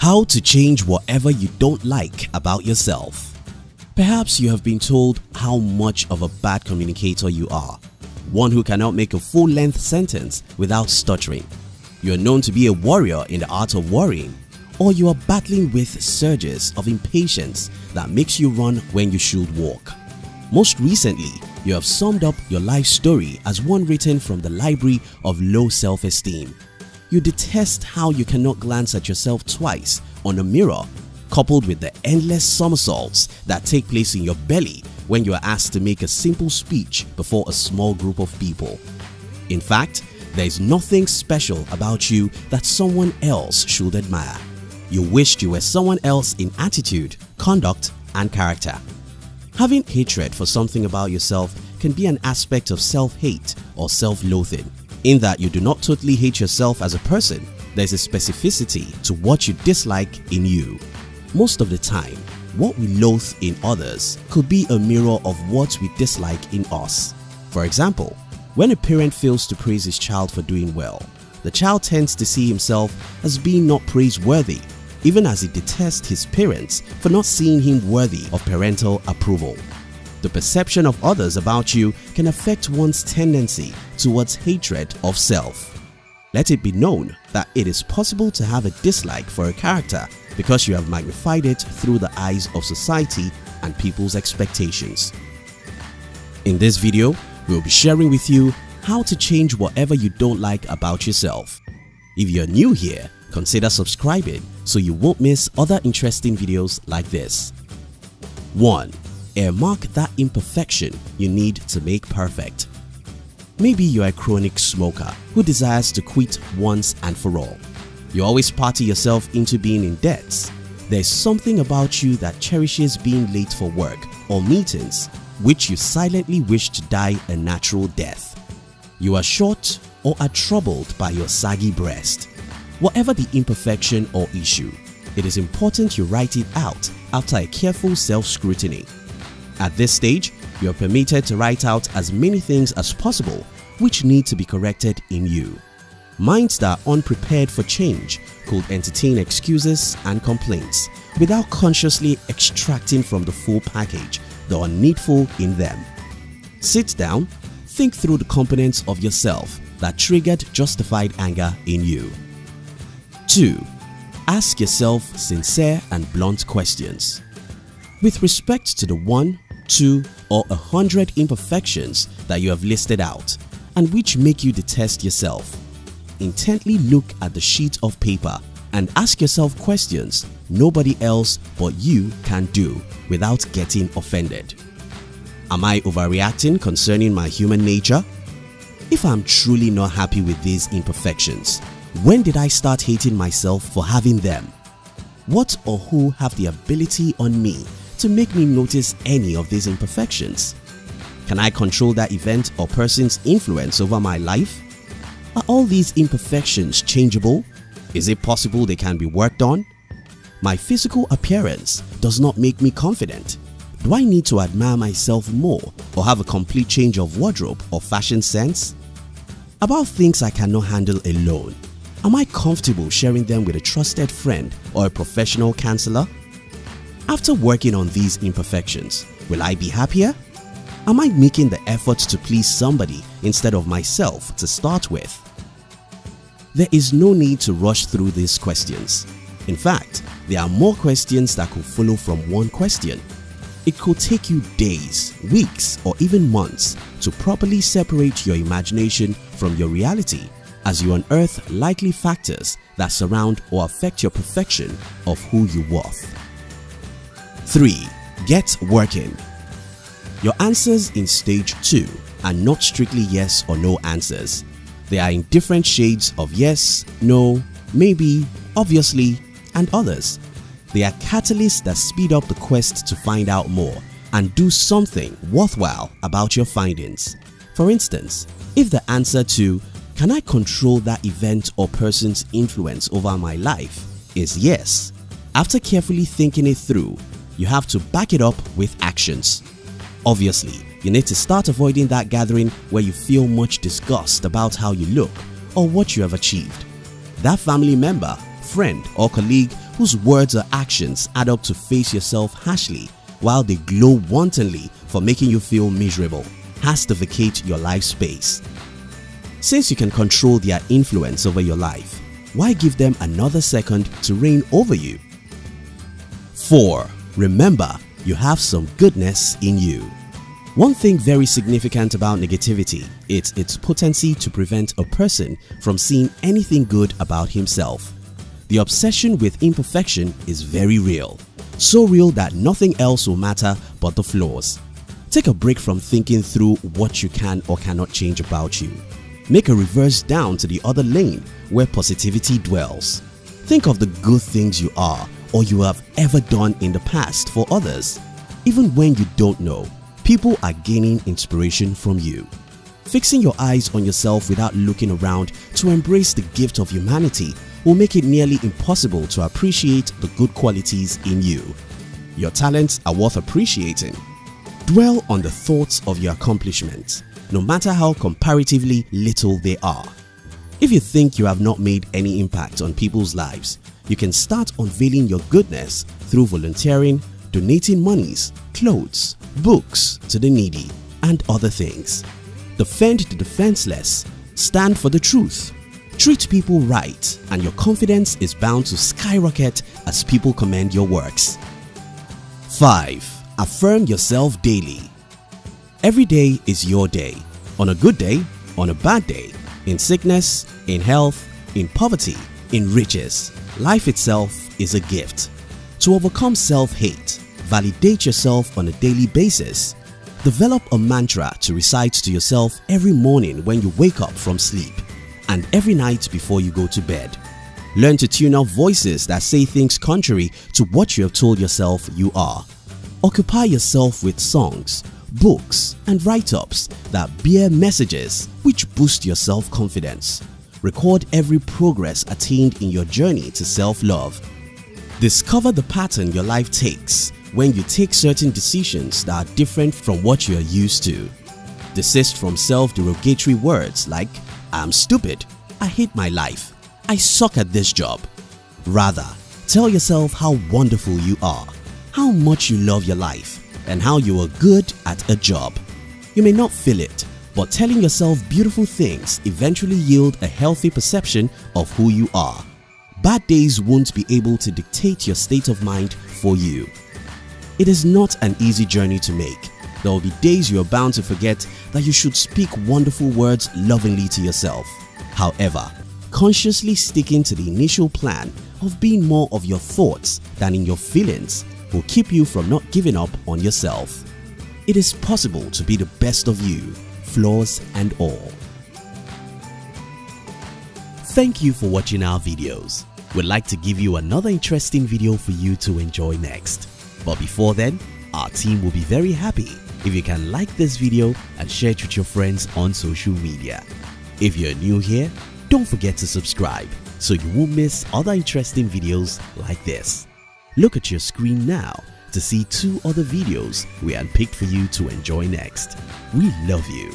How to change whatever you don't like about yourself. Perhaps you have been told how much of a bad communicator you are, one who cannot make a full-length sentence without stuttering. You are known to be a warrior in the art of worrying, or you are battling with surges of impatience that makes you run when you should walk. Most recently, you have summed up your life story as one written from the library of low self-esteem. You detest how you cannot glance at yourself twice on a mirror, coupled with the endless somersaults that take place in your belly when you are asked to make a simple speech before a small group of people. In fact, there is nothing special about you that someone else should admire. You wished you were someone else in attitude, conduct, and character. Having hatred for something about yourself can be an aspect of self-hate or self-loathing, in that you do not totally hate yourself as a person. There is a specificity to what you dislike in you. Most of the time, what we loathe in others could be a mirror of what we dislike in us. For example, when a parent fails to praise his child for doing well, the child tends to see himself as being not praiseworthy, even as he detests his parents for not seeing him worthy of parental approval. The perception of others about you can affect one's tendency towards hatred of self. Let it be known that it is possible to have a dislike for a character because you have magnified it through the eyes of society and people's expectations. In this video, we'll be sharing with you how to change whatever you don't like about yourself. If you're new here, consider subscribing so you won't miss other interesting videos like this. 1. Earmark that imperfection you need to make perfect. Maybe you're a chronic smoker who desires to quit once and for all. You always party yourself into being in debts. There's something about you that cherishes being late for work or meetings, which you silently wish to die a natural death. You are short or are troubled by your saggy breast. Whatever the imperfection or issue, it is important you write it out after a careful self-scrutiny. At this stage, you are permitted to write out as many things as possible which need to be corrected in you. Minds that are unprepared for change could entertain excuses and complaints without consciously extracting from the full package the unneedful in them. Sit down, think through the components of yourself that triggered justified anger in you. 2. Ask yourself sincere and blunt questions. With respect to the 1, 2, or 100 imperfections that you have listed out and which make you detest yourself, intently look at the sheet of paper and ask yourself questions nobody else but you can do without getting offended. Am I overreacting concerning my human nature? If I'm truly not happy with these imperfections, when did I start hating myself for having them? What or who have the ability on me to make me notice any of these imperfections? Can I control that event or person's influence over my life? Are all these imperfections changeable? Is it possible they can be worked on? My physical appearance does not make me confident. Do I need to admire myself more or have a complete change of wardrobe or fashion sense? About things I cannot handle alone, am I comfortable sharing them with a trusted friend or a professional counselor? After working on these imperfections, will I be happier? Am I making the effort to please somebody instead of myself to start with? There is no need to rush through these questions. In fact, there are more questions that could follow from one question. It could take you days, weeks, or even months to properly separate your imagination from your reality as you unearth likely factors that surround or affect your perception of who you worth. 3. Get working. Your answers in stage 2 are not strictly yes or no answers. They are in different shades of yes, no, maybe, obviously, and others. They are catalysts that speed up the quest to find out more and do something worthwhile about your findings. For instance, if the answer to "Can I control that event or person's influence over my life?" is yes, after carefully thinking it through, you have to back it up with actions. Obviously, you need to start avoiding that gathering where you feel much disgust about how you look or what you have achieved. That family member, friend, or colleague whose words or actions add up to face yourself harshly while they glow wantonly for making you feel miserable, has to vacate your life space. Since you can control their influence over your life, why give them another second to reign over you? 4. Remember, you have some goodness in you. One thing very significant about negativity is its potency to prevent a person from seeing anything good about himself. The obsession with imperfection is very real, so real that nothing else will matter but the flaws. Take a break from thinking through what you can or cannot change about you. Make a reverse down to the other lane where positivity dwells. Think of the good things you are or you have ever done in the past for others. Even when you don't know, people are gaining inspiration from you. Fixing your eyes on yourself without looking around to embrace the gift of humanity will make it nearly impossible to appreciate the good qualities in you. Your talents are worth appreciating. Dwell on the thoughts of your accomplishments, no matter how comparatively little they are. If you think you have not made any impact on people's lives, you can start unveiling your goodness through volunteering, donating monies, clothes, books to the needy, and other things. Defend the defenseless, stand for the truth, treat people right, and your confidence is bound to skyrocket as people commend your works. 5. Affirm yourself daily. Every day is your day. On a good day, on a bad day, in sickness, in health, in poverty, in riches, life itself is a gift. To overcome self-hate, validate yourself on a daily basis. Develop a mantra to recite to yourself every morning when you wake up from sleep and every night before you go to bed. Learn to tune out voices that say things contrary to what you have told yourself you are. Occupy yourself with songs, books, and write-ups that bear messages which boost your self-confidence. Record every progress attained in your journey to self-love. Discover the pattern your life takes when you take certain decisions that are different from what you are used to. Desist from self-derogatory words like, "I'm stupid, I hate my life, I suck at this job." Rather, tell yourself how wonderful you are, how much you love your life, and how you are good at a job. You may not feel it, but telling yourself beautiful things eventually yield a healthy perception of who you are. Bad days won't be able to dictate your state of mind for you. It is not an easy journey to make. There will be days you are bound to forget that you should speak wonderful words lovingly to yourself. However, consciously sticking to the initial plan of being more of your thoughts than in your feelings will keep you from not giving up on yourself. It is possible to be the best of you, flaws and all. Thank you for watching our videos. We'd like to give you another interesting video for you to enjoy next. But before then, our team will be very happy if you can like this video and share it with your friends on social media. If you're new here, don't forget to subscribe so you won't miss other interesting videos like this. Look at your screen now to see 2 other videos we handpicked for you to enjoy next. We love you.